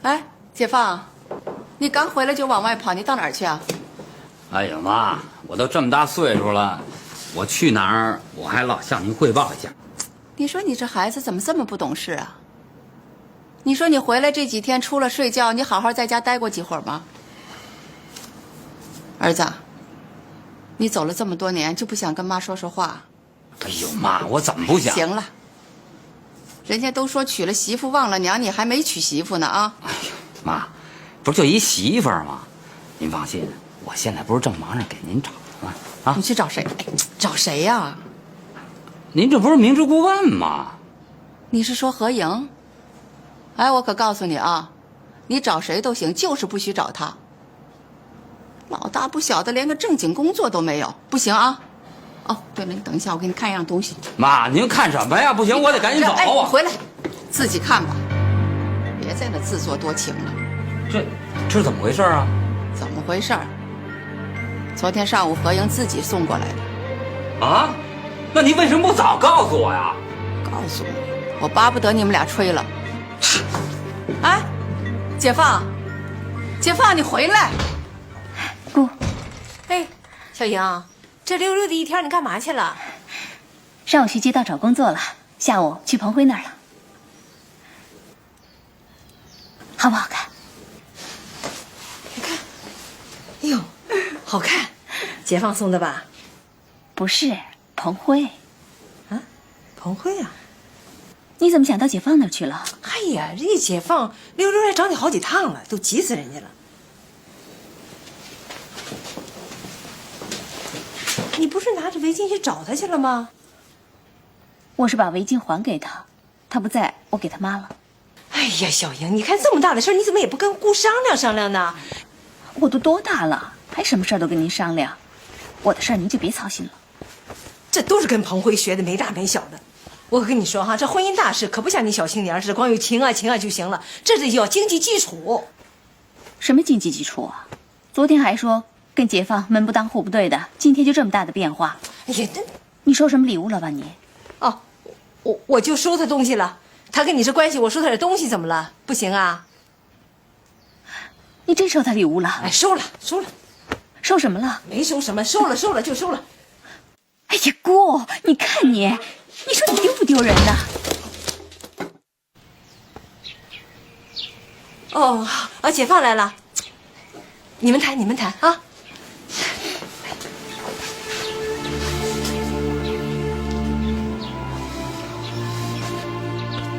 哎，解放，你刚回来就往外跑，你到哪儿去啊？哎呀妈，我都这么大岁数了，我去哪儿我还老向您汇报一下。你说你这孩子怎么这么不懂事啊？你说你回来这几天除了睡觉，你好好在家待过几会儿吗？儿子，你走了这么多年，就不想跟妈说说话？哎呦妈，我怎么不想？行了，人家都说娶了媳妇忘了娘，你还没娶媳妇呢啊！哎呦妈，不是就一媳妇儿吗？您放心，我现在不是正忙着给您找吗？啊，你去找谁？哎，找谁呀？您这不是明知故问吗？你是说何莹？哎，我可告诉你啊，你找谁都行，就是不许找他。老大不小的，连个正经工作都没有，不行啊！哦，对了，你等一下，我给你看一样东西。妈，您看什么呀？不行，我得赶紧走哎，啊！回来，自己看吧，别在那自作多情了。这是怎么回事啊？怎么回事？昨天上午何莹自己送过来的。啊？那您为什么不早告诉我呀？告诉你，我巴不得你们俩吹了。哎，解放，解放，你回来！姑，哎，小莹，这溜溜的一天你干嘛去了？上午去街道找工作了，下午去彭辉那儿了。好不好看？你看，哎呦，好看，解放送的吧？不是，彭辉。啊，彭辉啊？你怎么想到解放那儿去了？哎呀，人家解放溜溜来找你好几趟了，都急死人家了。你不是拿着围巾去找他去了吗？我是把围巾还给他，他不在，我给他妈了。哎呀，小莹，你看这么大的事儿，你怎么也不跟姑商量商量呢？我都多大了，还什么事儿都跟您商量？我的事儿您就别操心了。这都是跟彭辉学的，没大没小的。我可跟你说哈，这婚姻大事可不像你小青年似的，光有情啊情啊就行了，这得要经济基础。什么经济基础啊？昨天还说跟解放门不当户不对的，今天就这么大的变化。哎呀，你收什么礼物了吧你？哦，我就收他东西了。他跟你是关系，我收他点东西怎么了？不行啊？你真收他礼物了？哎，收了收了。收什么了？没收什么，收了收了就收了。哎呀，姑，你看你，你说你丢不丢人呢？哦，啊，解放来了，你们谈，你们谈啊。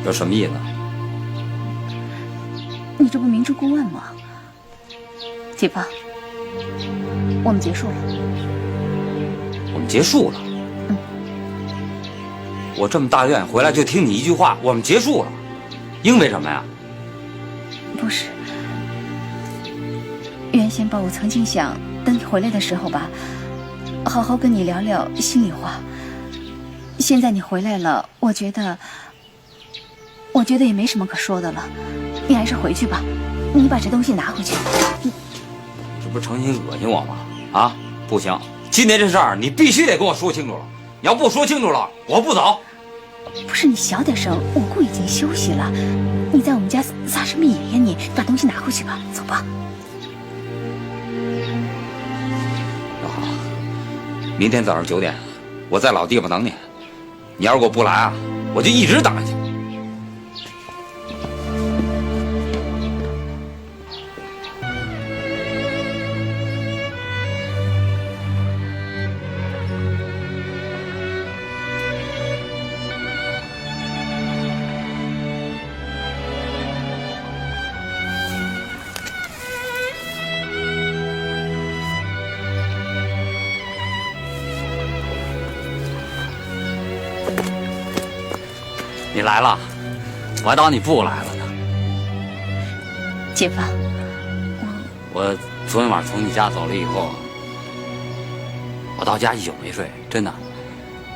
这什么意思？你这不明知故问吗？解放，我们结束了。我们结束了。我这么大院回来就听你一句话，我们结束了，因为什么呀？不是，原先吧，我曾经想等你回来的时候吧，好好跟你聊聊心里话。现在你回来了，我觉得也没什么可说的了。你还是回去吧，你把这东西拿回去。这不是诚心恶心我吗？啊，不行，今天这事儿你必须得跟我说清楚了。你要不说清楚了，我不走。不是你小点声，我姑已经休息了。你在我们家撒什么野呀你？把东西拿回去吧，走吧。那好，明天早上9点，我在老地方等你。你要是给我不来啊，我就一直等下去。你来了，我还当你不来了呢。解放，我昨天晚上从你家走了以后，我到家一宿没睡，真的，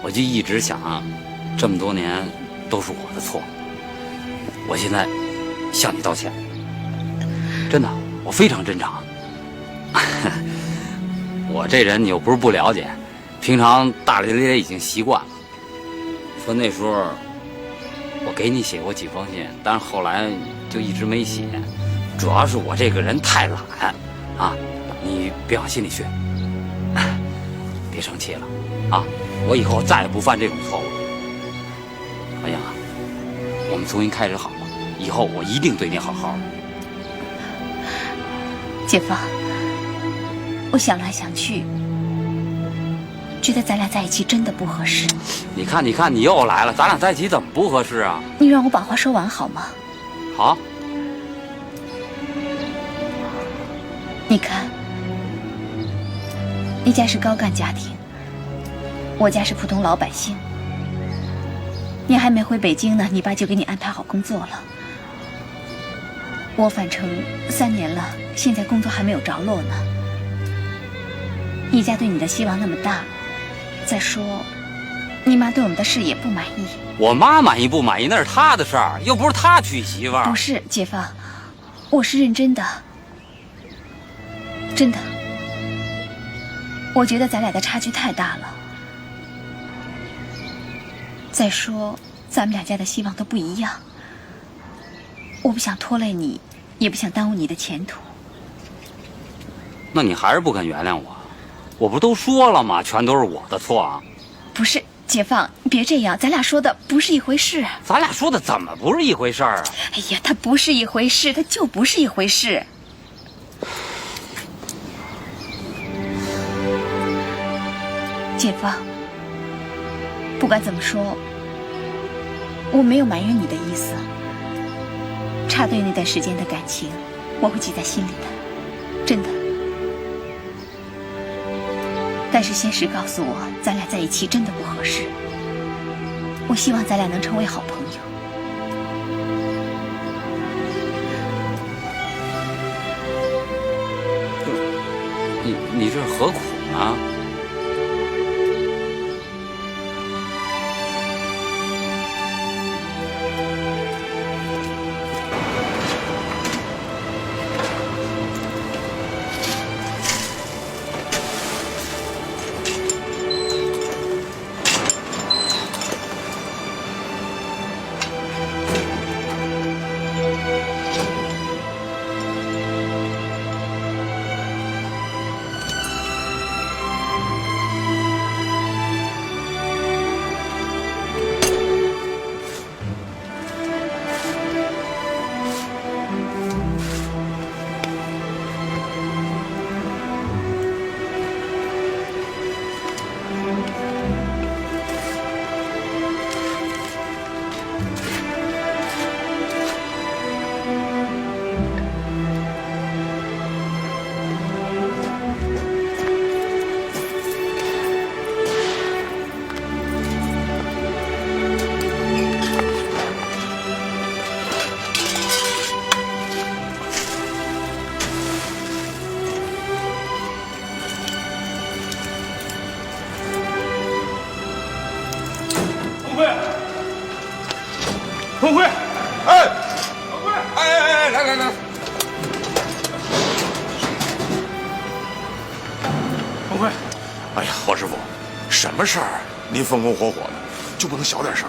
我就一直想，这么多年都是我的错，我现在向你道歉，真的，我非常真诚。我这人你又不是不了解，平常大咧咧已经习惯了。说那时候我给你写过几封信，但是后来就一直没写。主要是我这个人太懒啊，你别往心里去，别生气了啊！我以后再也不犯这种错误了。文英啊，我们重新开始好吗？以后我一定对你好好的。姐夫，我想来想去，觉得咱俩在一起真的不合适。你看，你又来了，咱俩在一起怎么不合适啊？你让我把话说完好吗？好。你看，你家是高干家庭，我家是普通老百姓。你还没回北京呢，你爸就给你安排好工作了。我返程3年了，现在工作还没有着落呢。你家对你的希望那么大，再说，你妈对我们的事也不满意。我妈满意不满意那是她的事儿，又不是她娶媳妇儿。不是，姐夫，我是认真的。真的，我觉得咱俩的差距太大了。再说，咱们两家的希望都不一样，我不想拖累你，也不想耽误你的前途。那你还是不肯原谅我？我不都说了吗？全都是我的错啊！不是，解放，别这样，咱俩说的不是一回事。咱俩说的怎么不是一回事儿啊？哎呀，它不是一回事，它就不是一回事。姐夫，不管怎么说，我没有埋怨你的意思。插队那段时间的感情，我会记在心里的，真的。但是现实告诉我，咱俩在一起真的不合适。我希望咱俩能成为好朋友。你这是何苦呢？彭辉，哎，彭辉，哎，来，彭辉，哎呀，黄师傅，什么事儿？您风风火火的，就不能小点声？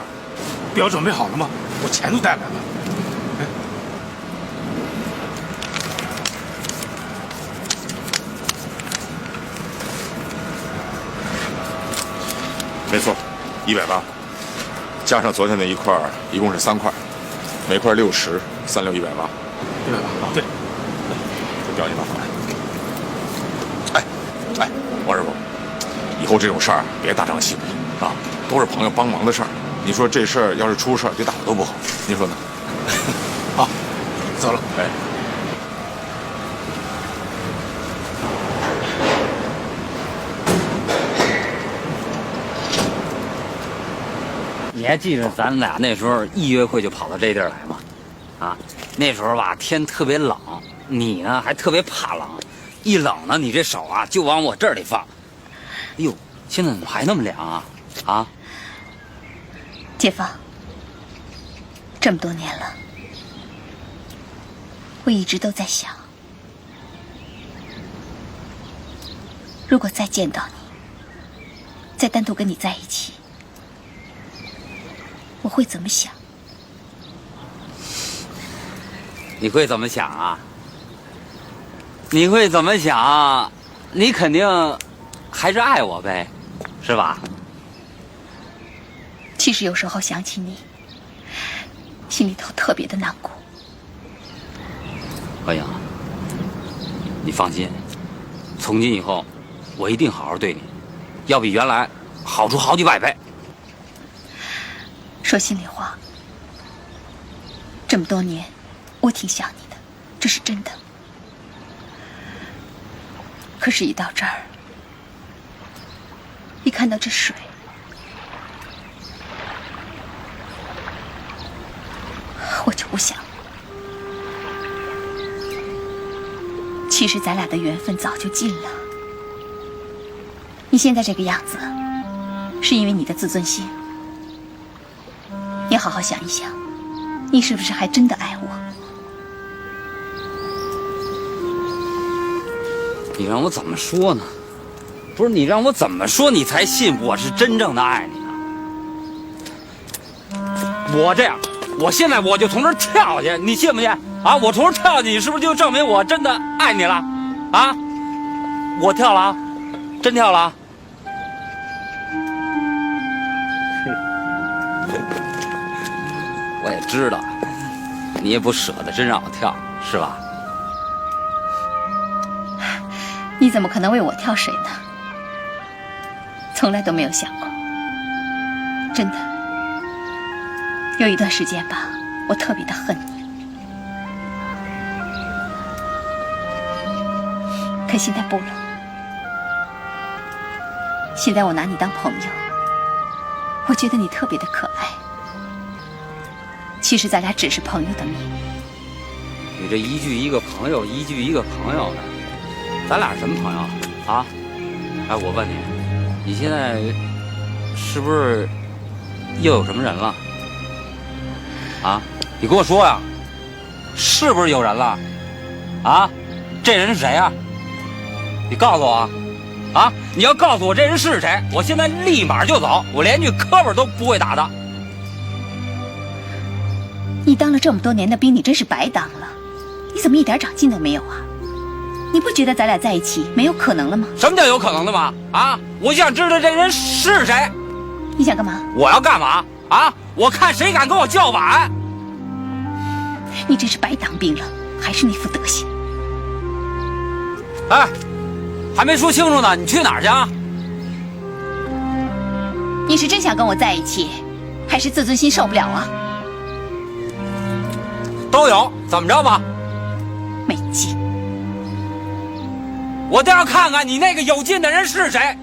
表准备好了吗？我钱都带来了。没错，180，加上昨天那一块，一共是3块，每块60，3六180。180，对。这表你拿来。哎，王师傅，以后这种事儿别大张旗鼓啊，都是朋友帮忙的事儿。你说这事儿要是出事儿，对大伙都不好，您说呢？好，走了。哎。你还记得咱俩那时候一约会就跑到这地儿来吗？啊，那时候吧天特别冷，你呢还特别怕冷，一冷呢你这手啊就往我这里放。哎呦，现在怎么还那么凉啊？啊？姐夫，这么多年了，我一直都在想，如果再见到你，再单独跟你在一起，我会怎么想？你会怎么想啊？你会怎么想？你肯定还是爱我呗，是吧？其实有时候想起你，心里头特别的难过。何影，你放心，从今以后，我一定好好对你，要比原来好出好几百倍。说心里话，这么多年，我挺想你的，这是真的。可是，一到这儿，一看到这水，我就不想了。其实咱俩的缘分早就尽了。你现在这个样子，是因为你的自尊心。你好好想一想，你是不是还真的爱我？你让我怎么说呢？不是你让我怎么说，你才信我是真正的爱你呢？我这样，我现在我就从这儿跳下去，你信不信？啊，我从这儿跳下去，你是不是就证明我真的爱你了？啊，我跳了啊，真跳了啊！我也知道，你也不舍得真让我跳，是吧？你怎么可能为我挑谁呢？从来都没有想过。真的，有一段时间吧，我特别的恨你。可现在不了。现在我拿你当朋友，我觉得你特别的可爱。其实咱俩只是朋友的命。你这一句一个朋友，一句一个朋友的，咱俩是什么朋友啊？哎，我问你，你现在是不是又有什么人了？啊，你跟我说呀，是不是有人了？啊，这人是谁呀？你告诉我，啊，你要告诉我这人是谁，我现在立马就走，我连句磕巴都不会打的。你当了这么多年的兵，你真是白当了。你怎么一点长进都没有啊？你不觉得咱俩在一起没有可能了吗？什么叫有可能的吗？啊，我想知道这人是谁。你想干嘛？我要干嘛？啊，我看谁敢跟我叫板。你真是白当兵了，还是那副德行。哎，还没说清楚呢，你去哪儿去啊？你是真想跟我在一起，还是自尊心受不了啊？都有，怎么着吧？没劲。我倒要看看你那个有劲的人是谁。